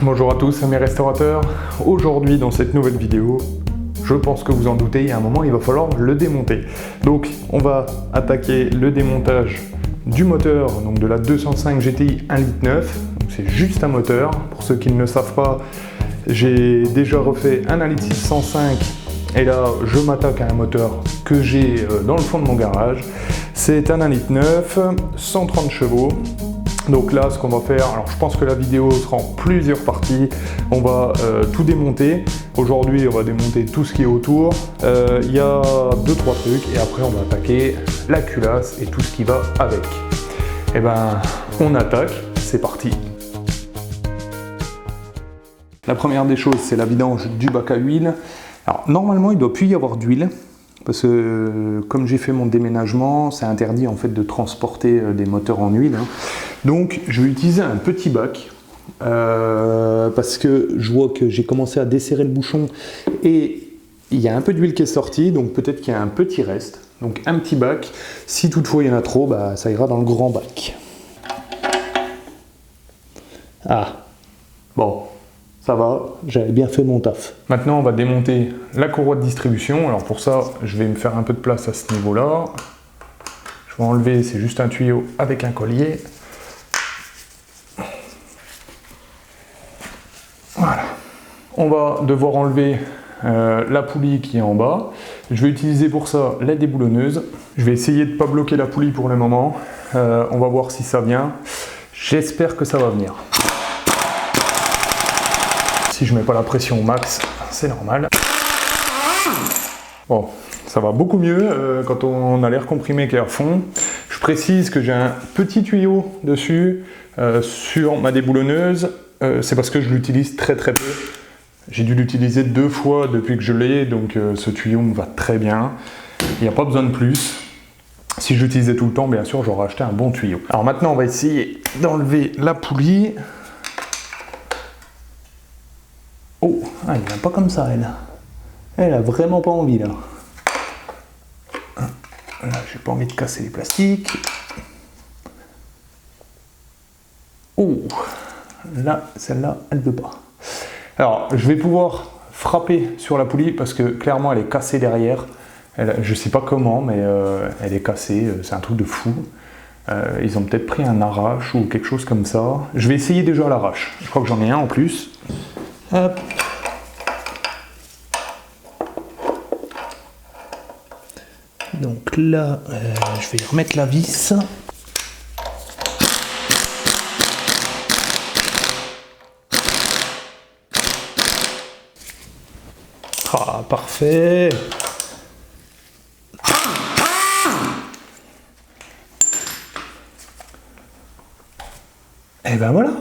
Bonjour à tous, amis restaurateurs. Aujourd'hui, dans cette nouvelle vidéo, je pense que vous en doutez, il y a un moment, il va falloir le démonter. Donc, on va attaquer le démontage du moteur, donc de la 205 GTI 1,9 litre. C'est juste un moteur. Pour ceux qui ne le savent pas, j'ai déjà refait un 1,6 litre 105 et là, je m'attaque à un moteur que j'ai dans le fond de mon garage. C'est un 1,9 litre 130 chevaux. Donc là, ce qu'on va faire, alors je pense que la vidéo sera en plusieurs parties. On va tout démonter. Aujourd'hui, on va démonter tout ce qui est autour. Il y a 2-3 trucs et après, on va attaquer la culasse et tout ce qui va avec. Et ben, on attaque. C'est parti. La première des choses, c'est la vidange du bac à huile. Alors normalement, il ne doit plus y avoir d'huile. Parce que comme j'ai fait mon déménagement, c'est interdit en fait de transporter des moteurs en huile. Donc je vais utiliser un petit bac parce que je vois que j'ai commencé à desserrer le bouchon et il y a un peu d'huile qui est sortie, donc peut-être qu'il y a un petit reste. Donc un petit bac, si toutefois il y en a trop, bah, ça ira dans le grand bac. Ah, bon. Ça va, j'avais bien fait mon taf. Maintenant, on va démonter la courroie de distribution. Alors pour ça, je vais me faire un peu de place à ce niveau-là. Je vais enlever, c'est juste un tuyau avec un collier. Voilà. On va devoir enlever la poulie qui est en bas. Je vais utiliser pour ça la déboulonneuse. Je vais essayer de ne pas bloquer la poulie pour le moment. On va voir si ça vient. J'espère que ça va venir. Si je mets pas la pression au max, c'est normal. Bon, ça va beaucoup mieux quand on a l'air comprimé qu'air fond. Je précise que j'ai un petit tuyau dessus sur ma déboulonneuse. C'est parce que je l'utilise très peu. J'ai dû l'utiliser 2 fois depuis que je l'ai, donc ce tuyau me va très bien. Il n'y a pas besoin de plus. Si je l'utilisais tout le temps, bien sûr, j'aurais acheté un bon tuyau. Alors maintenant, on va essayer d'enlever la poulie. Oh, elle vient pas comme ça, elle. Elle a vraiment pas envie, là. Là, j'ai pas envie de casser les plastiques. Oh, là, celle-là, elle veut pas. Alors, je vais pouvoir frapper sur la poulie parce que clairement, elle est cassée derrière. Je sais pas comment, mais elle est cassée. C'est un truc de fou. Ils ont peut-être pris un arrache ou quelque chose comme ça. Je vais essayer déjà à l'arrache. Je crois que j'en ai un en plus. Hop. Donc là, je vais remettre la vis. Ah, parfait. Et ben voilà.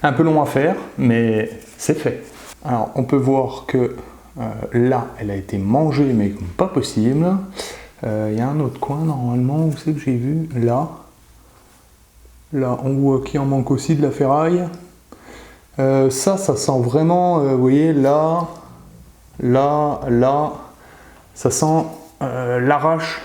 Un peu long à faire, mais c'est fait. Alors, on peut voir que là, elle a été mangée, mais comme pas possible. Il y a un autre coin, normalement, où c'est que j'ai vu? Là. Là, on voit qu'il en manque aussi de la ferraille. Ça sent vraiment, vous voyez, là, ça sent l'arrache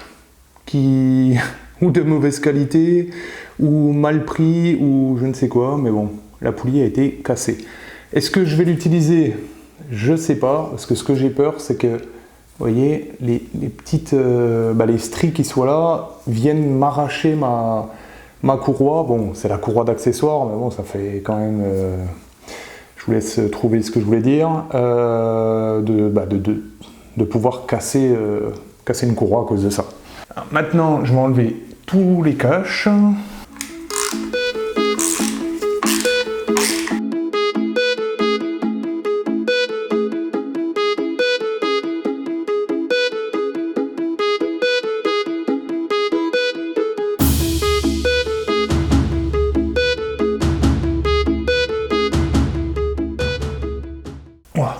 qui... ou de mauvaise qualité, ou mal pris, ou je ne sais quoi, mais bon. La poulie a été cassée. Est-ce que je vais l'utiliser? Je ne sais pas, parce que ce que j'ai peur, c'est que, vous voyez, les petites, les stries qui soient là viennent m'arracher ma courroie. Bon, c'est la courroie d'accessoires, mais bon, ça fait quand même... je vous laisse trouver ce que je voulais dire. De pouvoir casser une courroie à cause de ça. Alors, maintenant, je vais enlever tous les caches.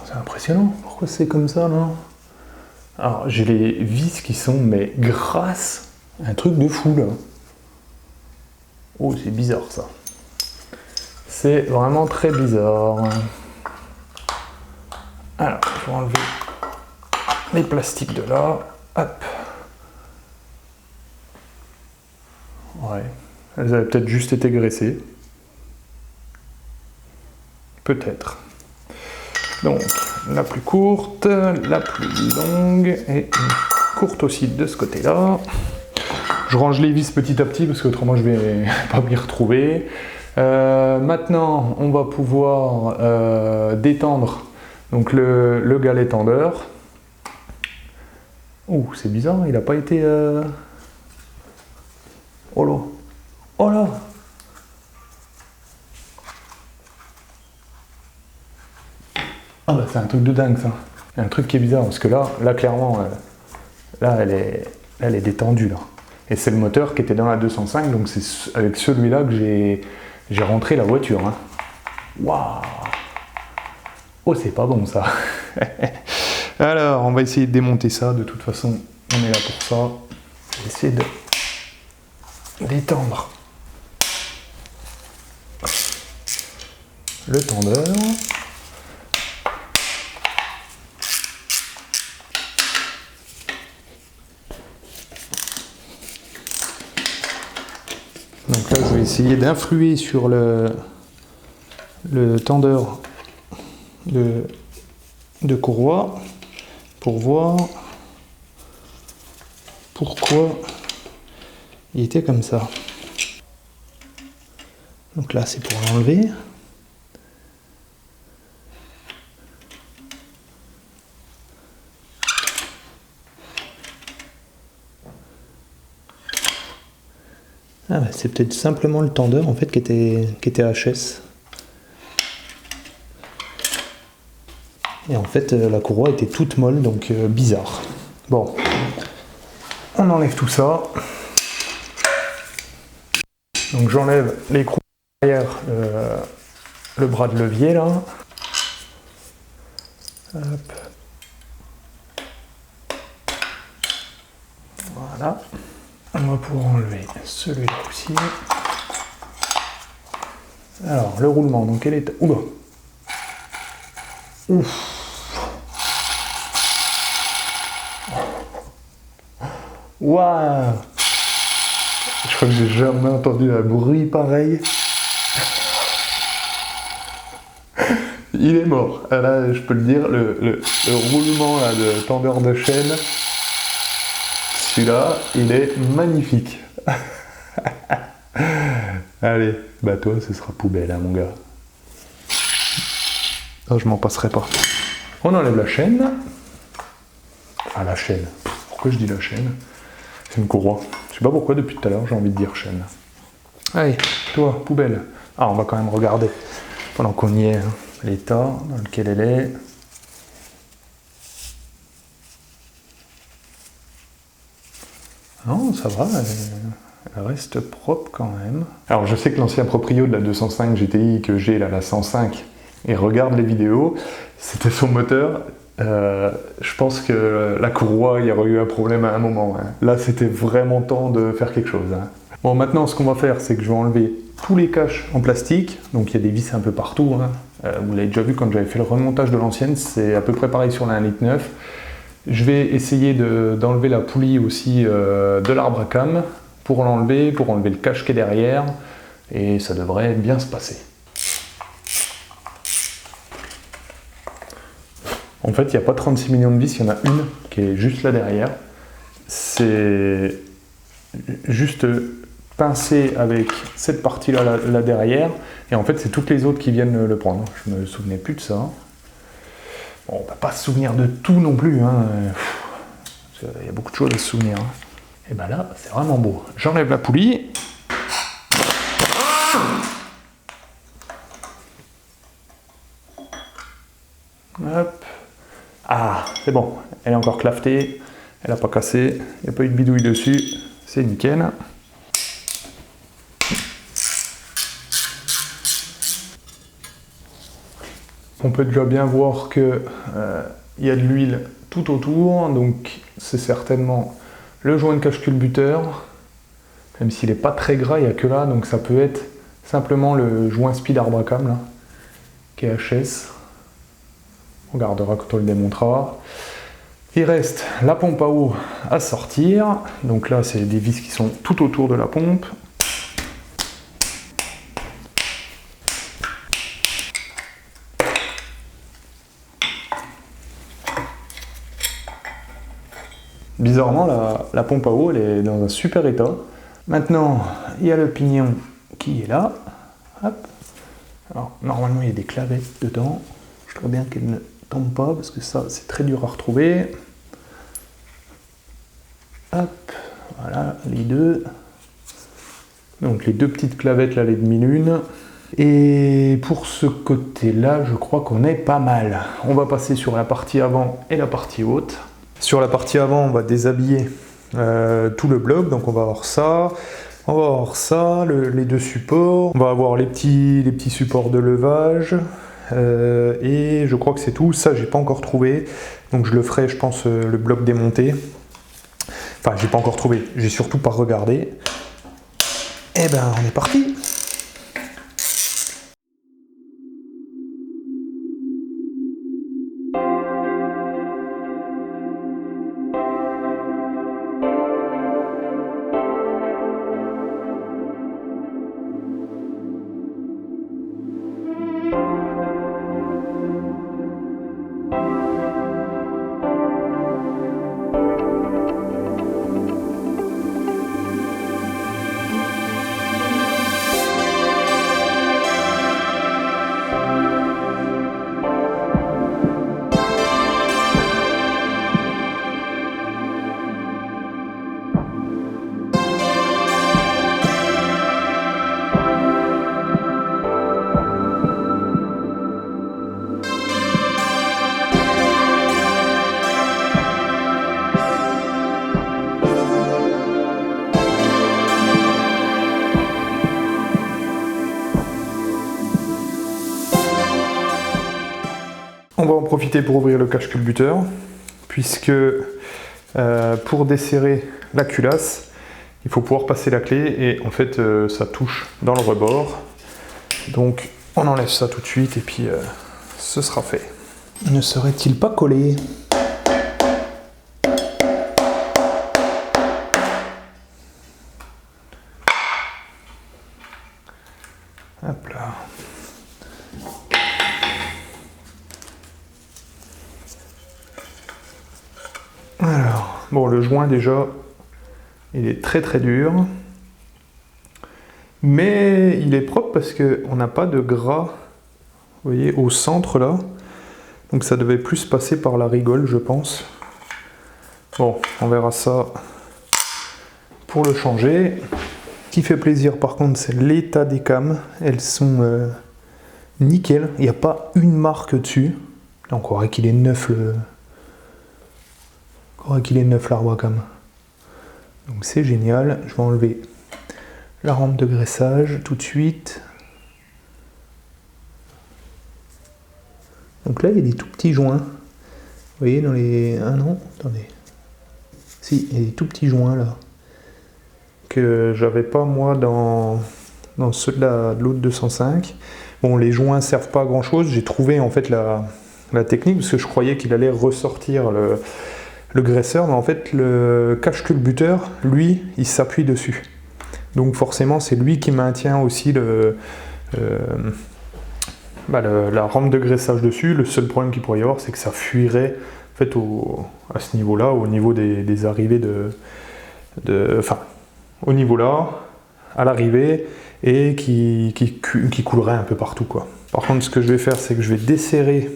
C'est impressionnant, pourquoi c'est comme ça là? Alors j'ai les vis qui sont mais grasses, un truc de fou là. Oh c'est bizarre ça. C'est vraiment très bizarre. Alors je vais enlever les plastiques de là, hop. Ouais, Elles avaient peut-être juste été graissées. Peut-être. Donc, la plus courte, la plus longue, et une courte aussi de ce côté-là. Je range les vis petit à petit, parce qu'autrement je vais pas m'y retrouver. Maintenant, on va pouvoir détendre donc le galet tendeur. Oh, c'est bizarre, il n'a pas été... Oh là! Oh là! Ah bah c'est un truc de dingue ça. Il y a un truc qui est bizarre, parce que là clairement, là elle est détendue là. Et c'est le moteur qui était dans la 205, donc c'est avec celui-là que j'ai rentré la voiture. Hein. Waouh! Oh c'est pas bon ça. Alors on va essayer de démonter ça, de toute façon on est là pour ça. On va essayer de détendre le tendeur. Donc là, je vais essayer d'influer sur le tendeur de courroie pour voir pourquoi il était comme ça. Donc là, c'est pour l'enlever. Ah bah, c'est peut-être simplement le tendeur en fait qui était HS. Et en fait la courroie était toute molle, donc bizarre. Bon, on enlève tout ça. Donc j'enlève l'écrou derrière le bras de levier là. Hop. Voilà. On va pouvoir enlever celui-là aussi. Alors, le roulement, donc quel est... Oula! Ouf! Waouh! Je crois que j'ai jamais entendu un bruit pareil. Il est mort. Là, je peux le dire, le roulement là, de tendeur de chaîne, celui-là, il est magnifique. Allez, bah toi, ce sera poubelle, hein, mon gars. Oh, je m'en passerai pas. On enlève la chaîne. Ah, la chaîne. Pourquoi je dis la chaîne? C'est une courroie. Je sais pas pourquoi, depuis tout à l'heure, j'ai envie de dire chaîne. Allez, toi, poubelle. Ah, on va quand même regarder, pendant qu'on y est, hein, l'état dans lequel elle est. Non, ça va, elle reste propre quand même. Alors je sais que l'ancien proprio de la 205 GTI que j'ai là, la 105, et regarde les vidéos, c'était son moteur. Je pense que la courroie, il y aurait eu un problème à un moment. Hein. Là, c'était vraiment temps de faire quelque chose. Hein. Bon, maintenant, ce qu'on va faire, c'est que je vais enlever tous les caches en plastique. Donc, il y a des vis un peu partout. Hein. Vous l'avez déjà vu quand j'avais fait le remontage de l'ancienne, c'est à peu près pareil sur la 1,9 litre. Je vais essayer d'enlever la poulie aussi de l'arbre à cam pour l'enlever, pour enlever le cache qui est derrière, et ça devrait bien se passer. En fait, il n'y a pas 36 millions de vis, il y en a une qui est juste là derrière. C'est juste pincé avec cette partie-là là derrière, et en fait, c'est toutes les autres qui viennent le prendre. Je me souvenais plus de ça. Bon, on ne va pas se souvenir de tout non plus, hein. Il y a beaucoup de choses à se souvenir. Hein. Et ben là, c'est vraiment beau. J'enlève la poulie. Hop. Ah, c'est bon. Elle est encore clavetée. Elle n'a pas cassé. Il n'y a pas eu de bidouille dessus. C'est nickel. On peut déjà bien voir que y a de l'huile tout autour, donc c'est certainement le joint de cache-culbuteur, même s'il n'est pas très gras, il n'y a que là, donc ça peut être simplement le joint speed arbre à cam là, qui est HS. On regardera quand on le démontera. Il reste la pompe à eau à sortir, donc là c'est des vis qui sont tout autour de la pompe. Bizarrement, la pompe à eau, elle est dans un super état. Maintenant, il y a le pignon qui est là. Hop. Alors, normalement, il y a des clavettes dedans. Je voudrais bien qu'elles ne tombent pas, parce que ça, c'est très dur à retrouver. Hop, voilà, les deux. Donc, les deux petites clavettes, là, les demi-lunes. Et pour ce côté-là, je crois qu'on est pas mal. On va passer sur la partie avant et la partie haute. Sur la partie avant, on va déshabiller tout le bloc. Donc on va avoir ça, les deux supports. On va avoir les petits supports de levage. Et je crois que c'est tout. Ça, j'ai pas encore trouvé. Donc je le ferai, je pense, le bloc démonté. Enfin, j'ai pas encore trouvé. J'ai surtout pas regardé. Et ben, on est parti. On va en profiter pour ouvrir le cache-culbuteur, puisque pour desserrer la culasse, il faut pouvoir passer la clé et en fait ça touche dans le rebord. Donc on enlève ça tout de suite et puis ce sera fait. Ne serait-il pas collé ? Hop là. Alors, bon, le joint déjà, il est très très dur, mais il est propre parce qu'on n'a pas de gras, vous voyez, au centre là, donc ça devait plus passer par la rigole, je pense. Bon, on verra ça pour le changer. Ce qui fait plaisir par contre, c'est l'état des cames, elles sont nickel, il n'y a pas une marque dessus. Là, on croirait qu'il est neuf l'arbre à cam. Donc c'est génial. Je vais enlever la rampe de graissage tout de suite. Donc là il y a des tout petits joints. Vous voyez dans les... Ah non, attendez. Si, il y a des tout petits joints là. Que j'avais pas moi dans ceux de l'autre 205. Bon, les joints servent pas à grand chose. J'ai trouvé en fait la technique parce que je croyais qu'il allait ressortir le graisseur, mais en fait le cache-culbuteur, lui, il s'appuie dessus. Donc forcément, c'est lui qui maintient aussi la rampe de graissage dessus. Le seul problème qu'il pourrait y avoir, c'est que ça fuirait en fait, à ce niveau-là, au niveau des arrivées enfin, au niveau là, à l'arrivée, et qui coulerait un peu partout, quoi. Par contre, ce que je vais faire, c'est que je vais desserrer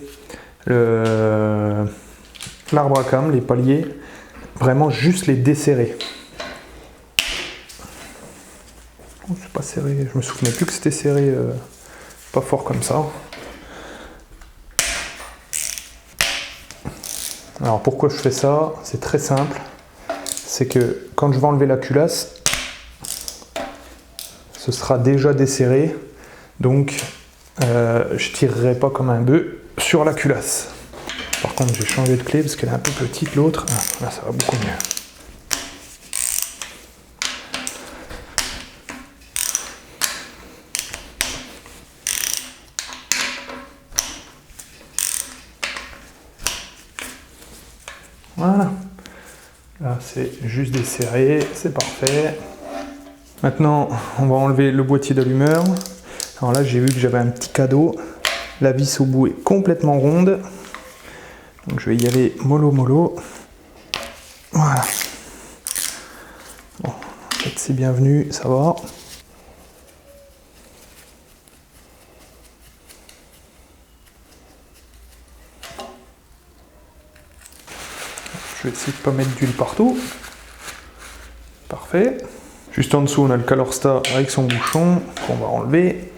l'arbre à cam, les paliers, vraiment juste les desserrer. Oh, c'est pas serré, je me souvenais plus que c'était serré, pas fort comme ça. Alors pourquoi je fais ça? C'est très simple, c'est que quand je vais enlever la culasse, ce sera déjà desserré, donc je tirerai pas comme un bœuf sur la culasse. Par contre, j'ai changé de clé parce qu'elle est un peu petite l'autre. Ah, là, ça va beaucoup mieux. Voilà. Là, c'est juste desserré, c'est parfait. Maintenant, on va enlever le boîtier d'allumeur. Alors là, j'ai vu que j'avais un petit cadeau. La vis au bout est complètement ronde. Donc je vais y aller mollo mollo. Voilà. Bon, en fait, c'est bienvenu, ça va. Je vais essayer de ne pas mettre d'huile partout. Parfait. Juste en dessous, on a le Calorsta avec son bouchon qu'on va enlever.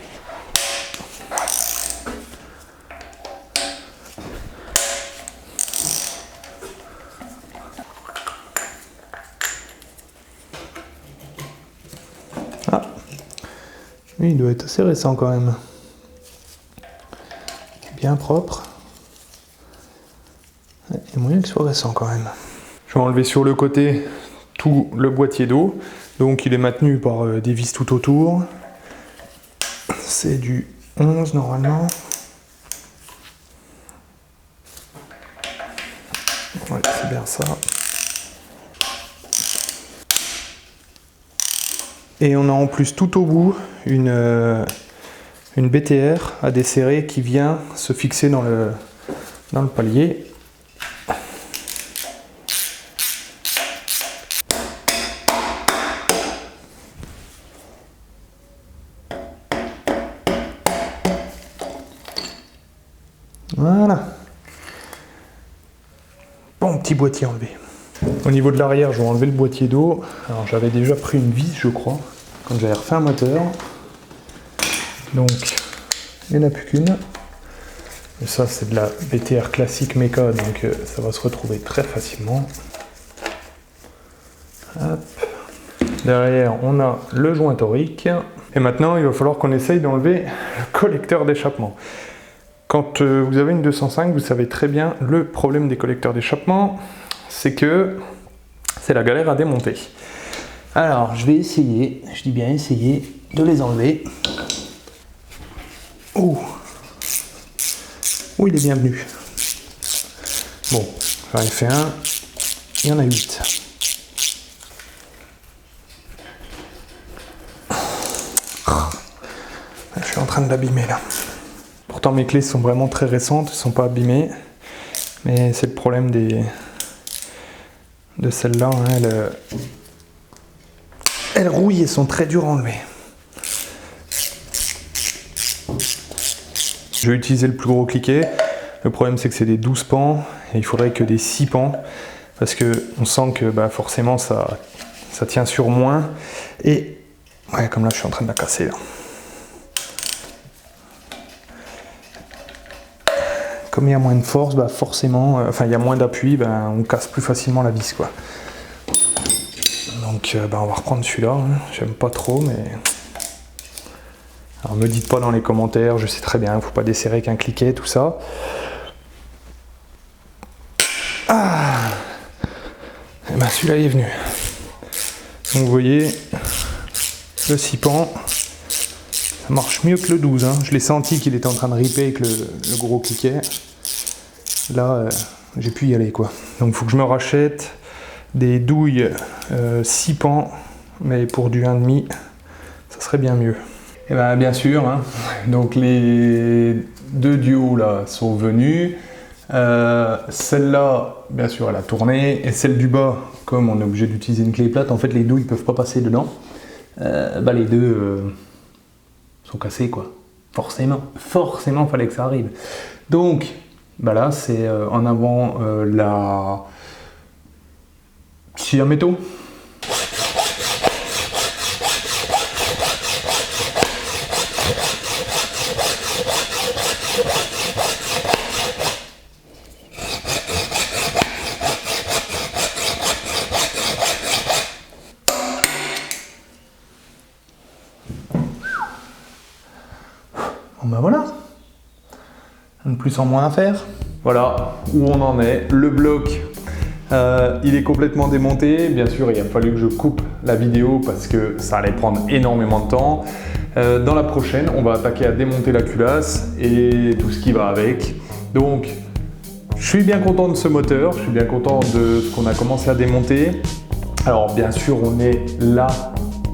Ah, lui, il doit être assez récent quand même. Bien propre. Il y a moyen qu'il soit récent quand même. Je vais enlever sur le côté tout le boîtier d'eau. Donc il est maintenu par des vis tout autour. C'est du 11 normalement. Ouais, c'est bien ça. Et on a en plus tout au bout une BTR à desserrer qui vient se fixer dans le palier. Voilà. Bon, petit boîtier enlevé. Au niveau de l'arrière, je vais enlever le boîtier d'eau. Alors j'avais déjà pris une vis, je crois, quand j'avais refait un moteur. Donc, il n'y en a plus qu'une. Et ça, c'est de la BTR classique Mecha, donc ça va se retrouver très facilement. Hop. Derrière, on a le joint torique. Et maintenant, il va falloir qu'on essaye d'enlever le collecteur d'échappement. Quand vous avez une 205, vous savez très bien le problème des collecteurs d'échappement, c'est que c'est la galère à démonter. Alors, je vais essayer, je dis bien essayer, de les enlever. Oh, il est bienvenu. Bon, j'en ai fait un, il y en a 8. Je suis en train de l'abîmer là. Pourtant mes clés sont vraiment très récentes, elles ne sont pas abîmées. Mais c'est le problème de celles-là, hein, elles rouillent et sont très dures à enlever. Je vais utiliser le plus gros cliquet. Le problème c'est que c'est des 12 pans et il faudrait que des 6 pans parce que on sent que forcément ça tient sur moins. Et ouais, comme là je suis en train de la casser là. Comme il y a moins de force, forcément, il y a moins d'appui, on casse plus facilement la vis, quoi. Donc, on va reprendre celui-là. Hein. J'aime pas trop, mais... Alors, me dites pas dans les commentaires, je sais très bien, il ne faut pas desserrer qu'un cliquet, tout ça. Ah, et celui-là, il est venu. Donc, vous voyez, le 6 pans, ça marche mieux que le 12. Hein. Je l'ai senti qu'il était en train de ripper avec le gros cliquet. Là, j'ai pu y aller, quoi. Donc, il faut que je me rachète des douilles 6 pans, mais pour du 1,5, ça serait bien mieux. Et bien sûr, hein, donc les deux duos là sont venus. Celle-là, bien sûr, elle a tourné. Et celle du bas, comme on est obligé d'utiliser une clé plate, en fait, les douilles ne peuvent pas passer dedans. Les deux sont cassés, quoi. Forcément, il fallait que ça arrive. Donc, là, c'est en avant la scie à métaux. Bon voilà, un de plus en moins à faire. Voilà où on en est. Le bloc, il est complètement démonté. Bien sûr, il a fallu que je coupe la vidéo parce que ça allait prendre énormément de temps. Dans la prochaine, on va attaquer à démonter la culasse et tout ce qui va avec. Donc, je suis bien content de ce moteur. Je suis bien content de ce qu'on a commencé à démonter. Alors, bien sûr, on est là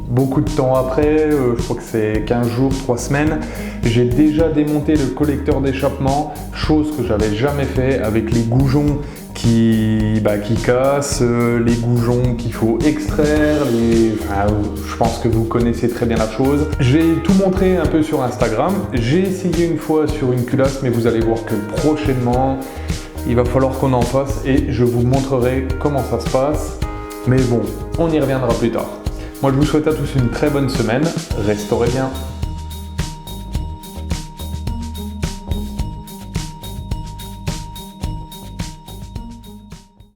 beaucoup de temps après, je crois que c'est 15 jours, 3 semaines, j'ai déjà démonté le collecteur d'échappement, chose que j'avais jamais fait avec les goujons qui cassent, les goujons qu'il faut extraire, je pense que vous connaissez très bien la chose. J'ai tout montré un peu sur Instagram, j'ai essayé une fois sur une culasse, mais vous allez voir que prochainement, il va falloir qu'on en fasse et je vous montrerai comment ça se passe. Mais bon, on y reviendra plus tard. Moi je vous souhaite à tous une très bonne semaine, restaurez bien.